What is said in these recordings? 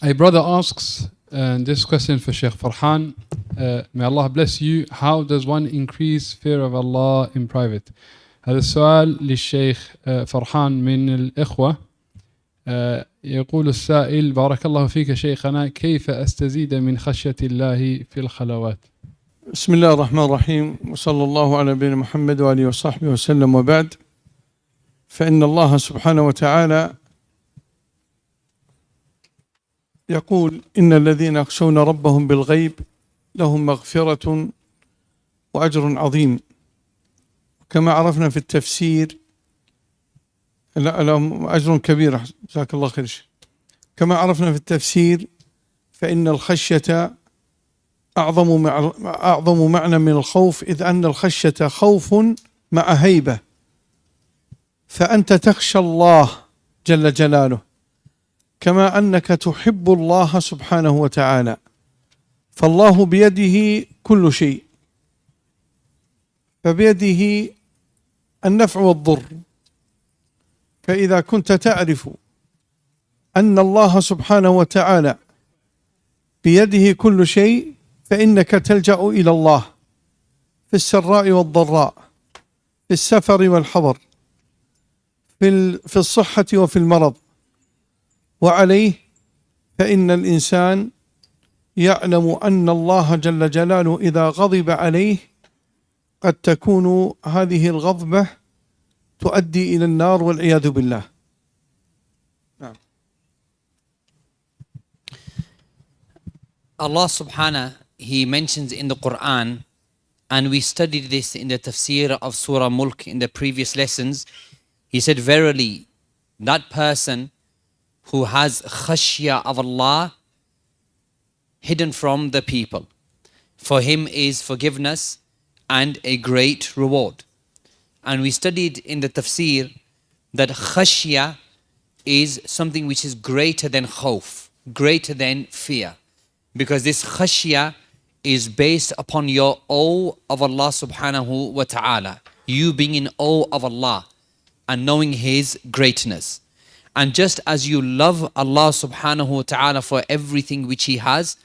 A brother asks, and this question for Sheikh Farhan, may Allah bless you, how does one increase fear of Allah in private? هذا السؤال للشيخ فرحان من الإخوة. يقول السائل: بارك الله فيك شيخنا، كيف أستزيد من خشية الله في الخلوات؟ بسم الله الرحمن الرحيم، وصلى الله على نبينا محمد وآله وصحبه وسلم، وبعد. فإن الله سبحانه وتعالى يقول: إن الذين يخشون ربهم بالغيب لهم مغفرة وأجر عظيم. كما عرفنا في التفسير لهم أجر كبير، جزاك الله خير. كما عرفنا في التفسير فإن الخشية أعظم معنى من الخوف، إذ أن الخشية خوف مع هيبة، فأنت تخشى الله جل جلاله كما أنك تحب الله سبحانه وتعالى، فالله بيده كل شيء، فبيده النفع والضر. فإذا كنت تعرف أن الله سبحانه وتعالى بيده كل شيء فإنك تلجأ إلى الله في السراء والضراء، في السفر والحضر، في الصحة وفي المرض. وعليه فإن الإنسان يعلم أن الله جل جلاله إذا غضب عليه قد تكون هذه الغضبة تؤدي إلى النار والعياذ بالله. نعم. Allah subhanahu, He mentions in the Quran, and we studied this in the tafsir of Surah Mulk in the previous lessons. He said, verily, that person who has khashya of Allah hidden from the people, for him is forgiveness and a great reward. And we studied in the tafsir that khashya is something which is greater than khawf, greater than fear, because this khashya is based upon your awe of Allah subhanahu wa ta'ala, you being in awe of Allah and knowing His greatness. And just as you love Allah subhanahu wa ta'ala for everything which He has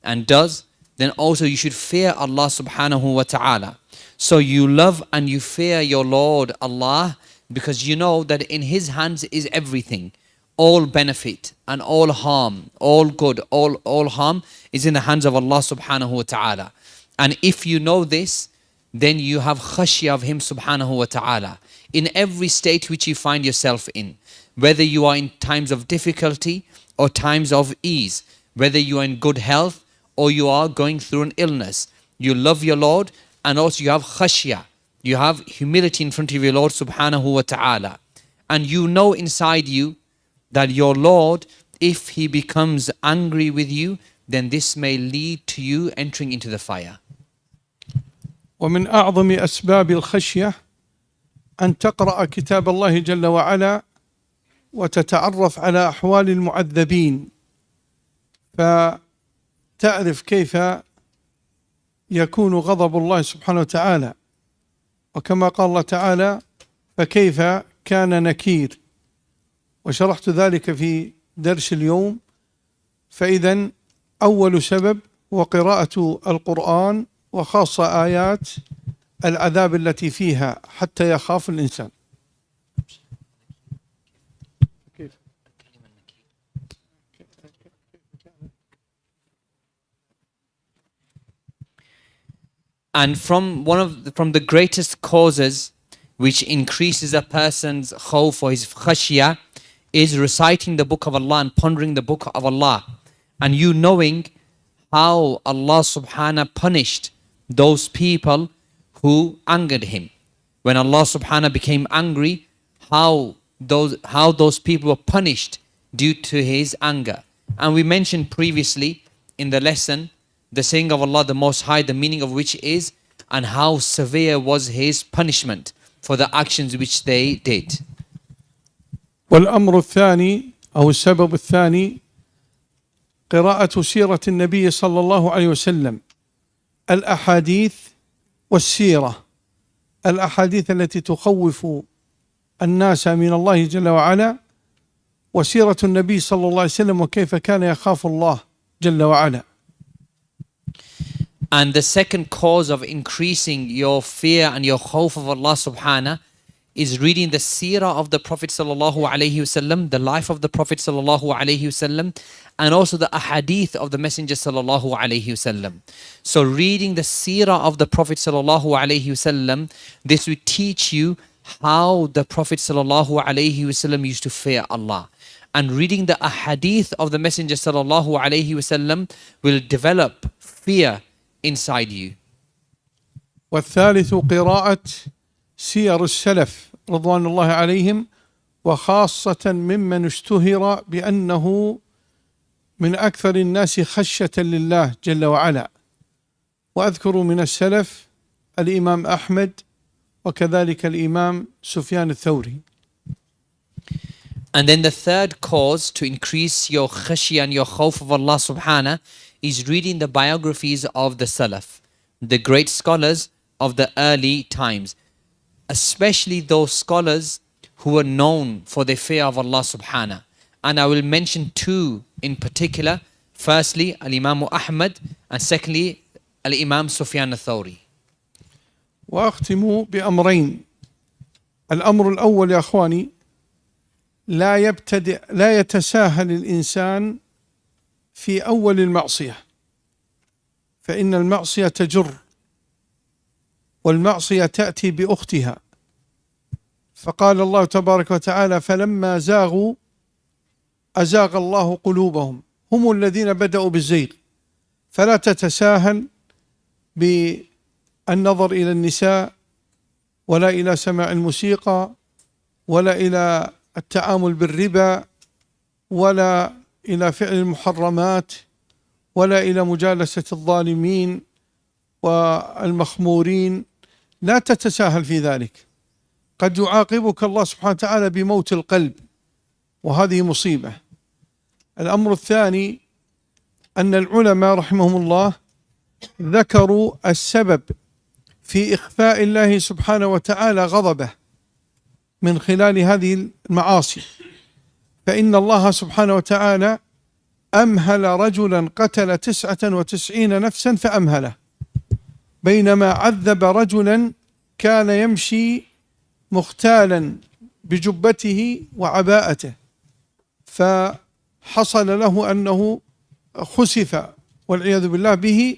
and does, then also you should fear Allah subhanahu wa ta'ala. So you love and you fear your Lord Allah because you know that in His hands is everything. All benefit and all harm, all good, all harm is in the hands of Allah subhanahu wa ta'ala. And if you know this, then you have khashya of Him subhanahu wa ta'ala in every state which you find yourself in. Whether you are in times of difficulty or times of ease, whether you are in good health or you are going through an illness, you love your Lord and also you have khashya. You have humility in front of your Lord subhanahu wa ta'ala. And you know inside you that your Lord, if He becomes angry with you, then this may lead to you entering into the fire. ومن أعظم أسباب الخشية أن تقرأ كتاب الله جل وعلا وتتعرف على أحوال المعذبين، فتعرف كيف يكون غضب الله سبحانه وتعالى. وكما قال الله تعالى: فكيف كان نكير. وشرحت ذلك في درس اليوم. فإذا أول سبب هو قراءة القرآن، وخاصة آيات العذاب التي فيها حتى يخاف الإنسان. And from the greatest causes which increases a person's khawf or his khashya is reciting the book of Allah and pondering the book of Allah, and you knowing how Allah subhanahu punished those people who angered Him. When Allah subhanahu became angry, how those people were punished due to His anger. And we mentioned previously in the lesson the saying of Allah the Most High, the meaning of which is, and how severe was His punishment for the actions which they did. والأمر الثاني أو السبب الثاني قراءة سيرة النبي صلى الله عليه وسلم، الأحاديث والسيرة، الأحاديث التي تخوف الناس من الله جل وعلا، وسيرة النبي صلى الله عليه وسلم وكيف كان يخاف الله جل وعلا. And the second cause of increasing your fear and your khawf of Allah subhanahu is reading the seerah of the Prophet sallallahu alaihi wasallam, the life of the Prophet sallallahu alaihi wasallam, and also the ahadith of the Messenger sallallahu alaihi wasallam. So reading the seerah of the Prophet sallallahu alaihi wasallam, this will teach you how the Prophet sallallahu alaihi wasallam used to fear Allah. And reading the ahadith of the Messenger sallallahu alaihi wasallam will develop fear inside you. والثالث قراءة سير السلف رضوان الله عليهم، وخاصة ممن اشتهر بأنه من أكثر الناس خشية لله جل وعلا. وأذكر من السلف الإمام أحمد وكذلك الإمام سفيان الثوري. And then the third cause to increase your khashiyah and your khawf of Allah subhanahu is reading the biographies of the Salaf, the great scholars of the early times, especially those scholars who were known for their fear of Allah subhanahu. And I will mention two in particular. Firstly, Al-Imam Ahmad, and secondly, Al-Imam Sufyan al-Thawri. وأختم بأمرين. الأمر الأول يا أخواني، لا يتساهل الإنسان في أول المعصية، فإن المعصية تجر، والمعصية تأتي بأختها. فقال الله تبارك وتعالى: فلما زاغوا أزاغ الله قلوبهم، هم الذين بدأوا بالزيغ. فلا تتساهل بالنظر إلى النساء، ولا إلى سماع الموسيقى، ولا إلى التعامل بالربا، ولا إلى فعل المحرمات، ولا إلى مجالسة الظالمين والمخمورين. لا تتساهل في ذلك، قد يعاقبك الله سبحانه وتعالى بموت القلب، وهذه مصيبة. الأمر الثاني أن العلماء رحمهم الله ذكروا السبب في إخفاء الله سبحانه وتعالى غضبه من خلال هذه المعاصي. فإن الله سبحانه وتعالى أمهل رجلا قتل 99 نفسا فأمهله، بينما عذب رجلا كان يمشي مختالا بجبته وعباءته، فحصل له أنه خسف والعياذ بالله به،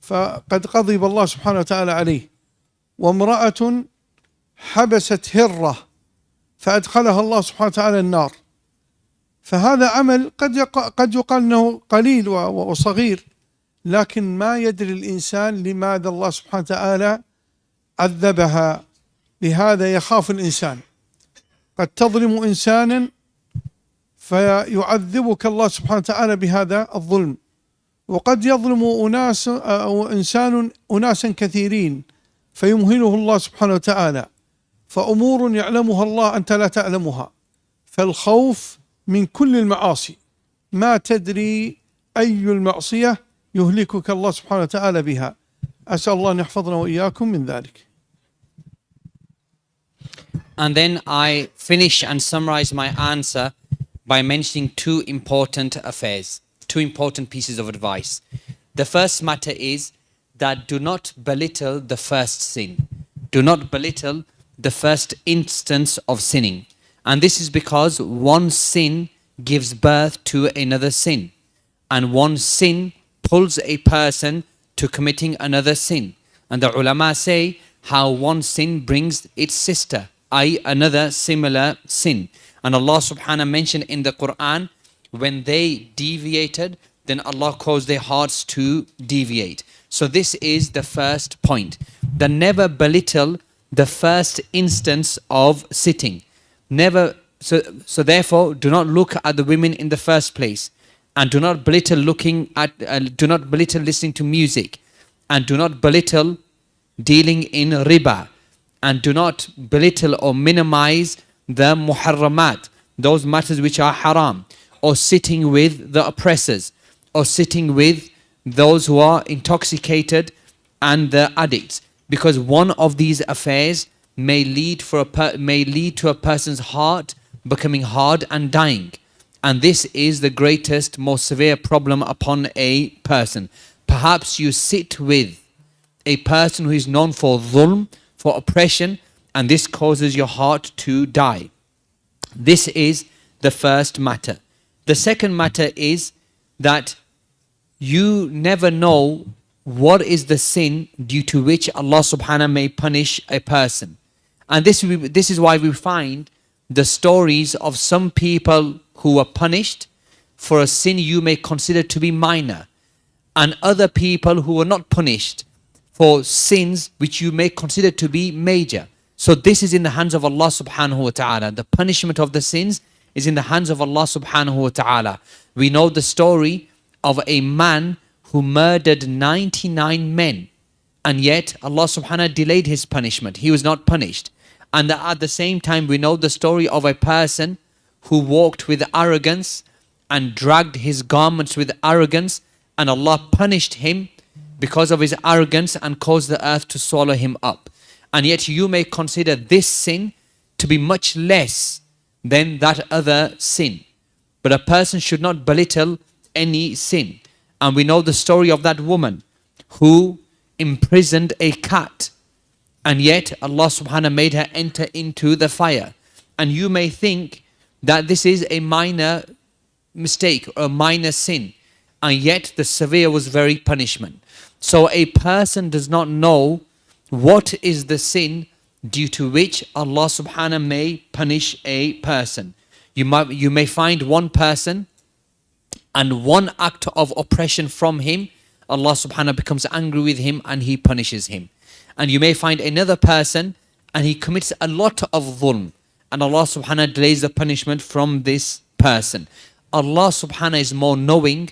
فقد غضب الله سبحانه وتعالى عليه. وامرأة حبست هرة فأدخلها الله سبحانه وتعالى النار. فهذا عمل قد يقال أنه قليل وصغير، لكن ما يدري الإنسان لماذا الله سبحانه وتعالى عذبها. لهذا يخاف الإنسان، قد تظلم إنسانا فيعذبك الله سبحانه وتعالى بهذا الظلم، وقد يظلم أناسا كثيرين فيمهله الله سبحانه وتعالى. فأمور يعلمها الله أنت لا تعلمها. فالخوف من كل المعاصي، ما تدري أي المعصية يهلكك الله سبحانه وتعالى بها. أسأل الله أن يحفظنا وإياكم من ذلك. And then I finish and summarize my answer by mentioning two important affairs, two important pieces of advice. The first matter is that do not belittle the first sin. Do not belittle the first instance of sinning. And this is because one sin gives birth to another sin. And one sin pulls a person to committing another sin. And the ulama say how one sin brings its sister, i.e. another similar sin. And Allah subhanahu mentioned in the Quran, when they deviated, then Allah caused their hearts to deviate. So this is the first point. That never belittle the first instance of sitting. Never. So therefore, do not look at the women in the first place, and do not belittle listening to music, and do not belittle dealing in riba, and do not belittle or minimize the muharramat, those matters which are haram, or sitting with the oppressors, or sitting with those who are intoxicated and the addicts, because one of these affairs may lead to a person's heart becoming hard and dying. And this is the greatest, most severe problem upon a person. Perhaps you sit with a person who is known for dhulm, for oppression, and this causes your heart to die. This is the first matter. The second matter is that you never know what is the sin due to which Allah subhanahu may punish a person. And this is why we find the stories of some people who were punished for a sin you may consider to be minor, and other people who were not punished for sins which you may consider to be major. So this is in the hands of Allah subhanahu wa ta'ala. The punishment of the sins is in the hands of Allah subhanahu wa ta'ala. We know the story of a man who murdered 99 men, and yet Allah subhanahu wa ta'ala delayed his punishment. He was not punished. And at the same time, we know the story of a person who walked with arrogance and dragged his garments with arrogance, and Allah punished him because of his arrogance and caused the earth to swallow him up. And yet you may consider this sin to be much less than that other sin. But a person should not belittle any sin. And we know the story of that woman who imprisoned a cat, and yet Allah subhanahu made her enter into the fire. And you may think that this is a minor mistake or a minor sin, and yet the severe was very punishment. So a person does not know what is the sin due to which Allah subhanahu may punish a person. You may find one person and one act of oppression from him, Allah subhanahu becomes angry with him and he punishes him. And you may find another person and he commits a lot of dhulm, and Allah subhanahu delays the punishment from this person. Allah subhanahu is more knowing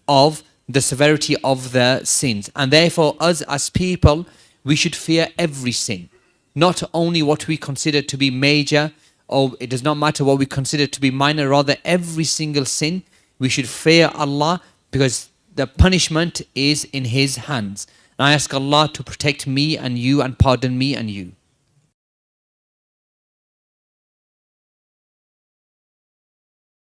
of the severity of the sins, and therefore us as people, we should fear every sin, not only what we consider to be major, or it does not matter what we consider to be minor, rather every single sin we should fear Allah, because the punishment is in His hands. And I ask Allah to protect me and you and pardon me and you.